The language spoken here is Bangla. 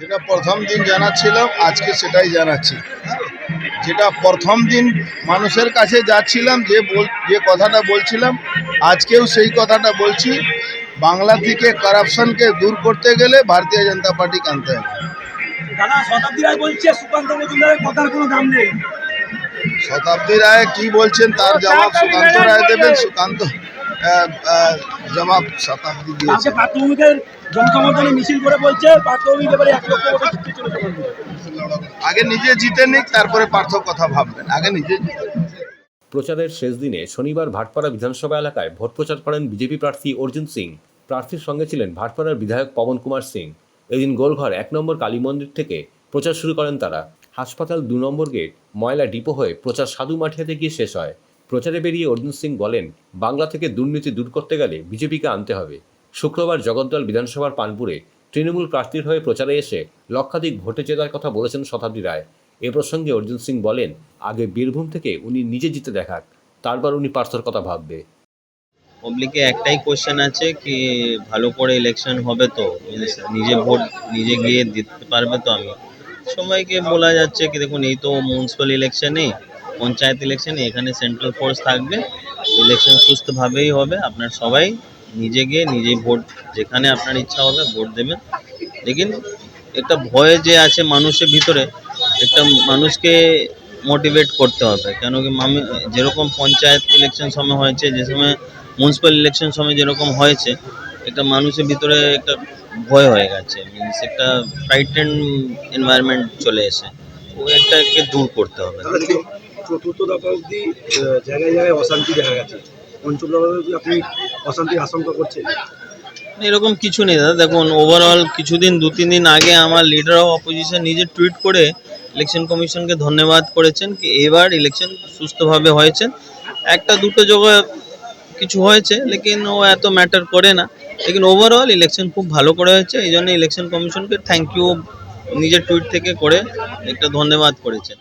যেটা প্রথম দিন জানাচ্ছিলাম আজকে সেটাই জানাচ্ছি। যেটা প্রথম দিন মানুষের কাছে যাচ্ছিলাম, যে কথাটা বলছিলাম আজকেও সেই কথাটা বলছি। বাংলা থেকে কারাপশনকে দূর করতে গেলে ভারতীয় জনতা পার্টিকে আনতে হবে। দাদা শতাব্দী রায় বলছে সুকান্ত মজুমদারের কথার কোনো দাম নেই। শতাব্দী রায় কি বলছেন তার জবাব সুকান্ত রায় দেবেন। সুকান্ত জবাব শতাব্দী দিয়েছে। প্রাথমিকের জনসমর্থনে মিছিল করে বলছে প্রাথমিক এবারে 1 লক্ষ ভোটে জিততে চলেছে। আগে নিজে জিতে নিক, তারপরে পার্থ কথা ভাববেন। আগে নিজে জিতে। প্রচারের শেষ দিনে শনিবার ভাটপাড়া বিধানসভা এলাকায় ভোট প্রচার করেন বিজেপি প্রার্থী অর্জুন সিং। প্রার্থীর সঙ্গে ছিলেন ভাটপাড়ার বিধায়ক পবন কুমার সিং। এদিন গোলঘর 1 নম্বর কালী মন্দির থেকে প্রচার শুরু করেন তারা। হাসপাতাল 2 নম্বর গেট ময়লা ডিপো হয়ে প্রচার সাধু মাঠিয়াতে গিয়ে শেষ হয়। প্রচারে বেরিয়ে অর্জুন সিং বলেন, বাংলা থেকে দুর্নীতি দূর করতে গেলে বিজেপিকে আনতে হবে। শুক্রবার জগদ্দল বিধানসভার পানপুরে তৃণমূল প্রার্থীর হয়ে প্রচারে এসে লক্ষাধিক ভোটে জেতার কথা বলেছেন শতাব্দী রায়। এ প্রসঙ্গে অর্জুন সিং বলেন, আগে বীরভূম থেকে উনি নিজে জিতে দেখাক, তারপর উনি পার্থর কথা ভাববে। পাবলিকে একটাই কোশ্চেন আছে কি ভালো করে ইলেকশন হবে তো নিজে ভোট নিজে গিয়ে দিতে পারবে তো। আমি সবাইকে বলা যাচ্ছে কি দেখুন, এই তো মিউনিসিপ্যাল ইলেকশনে, পঞ্চায়েত ইলেকশনে এখানে সেন্ট্রাল ফোর্স থাকবে, ইলেকশন সুস্থভাবেই হবে। আপনার সবাই নিজে গিয়ে নিজেই ভোট যেখানে আপনার ইচ্ছা হবে ভোট দেবেন। লেকিন একটা ভয় যে আছে মানুষের ভিতরে, একটা মানুষকে মোটিভেট করতে হবে। কেন কি যেরকম পঞ্চায়েত ইলেকশন সময় হয়েছে, যে সময় মিউনিসিপ্যাল ইলেকশন সময় যেরকম হয়েছে, একটা মানুষের ভিতরে একটা ভয় হয়ে গেছে, মিনস একটা ফ্রাইটেন এনভায়রনমেন্ট চলে এসে, ও এটাকে দূর করতে হবে। চতুর্থ দফা অব্দি জায়গায় জায়গায় অশান্তি দেখা গেছে, পঞ্চম দফা অব্দি আপনি অশান্তির আশঙ্কা করছেন? এরকম কিছু নেই দাদা। দেখুন, ওভারঅল কিছুদিন 2-3 দিন আগে আমার লিডার অফ অপোজিশন নিজে টুইট করে ইলেকশন কমিশনকে ধন্যবাদ করেছেন কি এবার ইলেকশন সুস্থভাবে হয়েছে। একটা দুটো জায়গায় কিছু হয়েছে, লেকিন ও এত ম্যাটার করে না। লেকিন ওভারঅল ইলেকশন খুব ভালো করে হয়েছে, এই জন্য ইলেকশন কমিশনকে থ্যাংক ইউ নিজের টুইট থেকে করে একটা ধন্যবাদ করেছেন।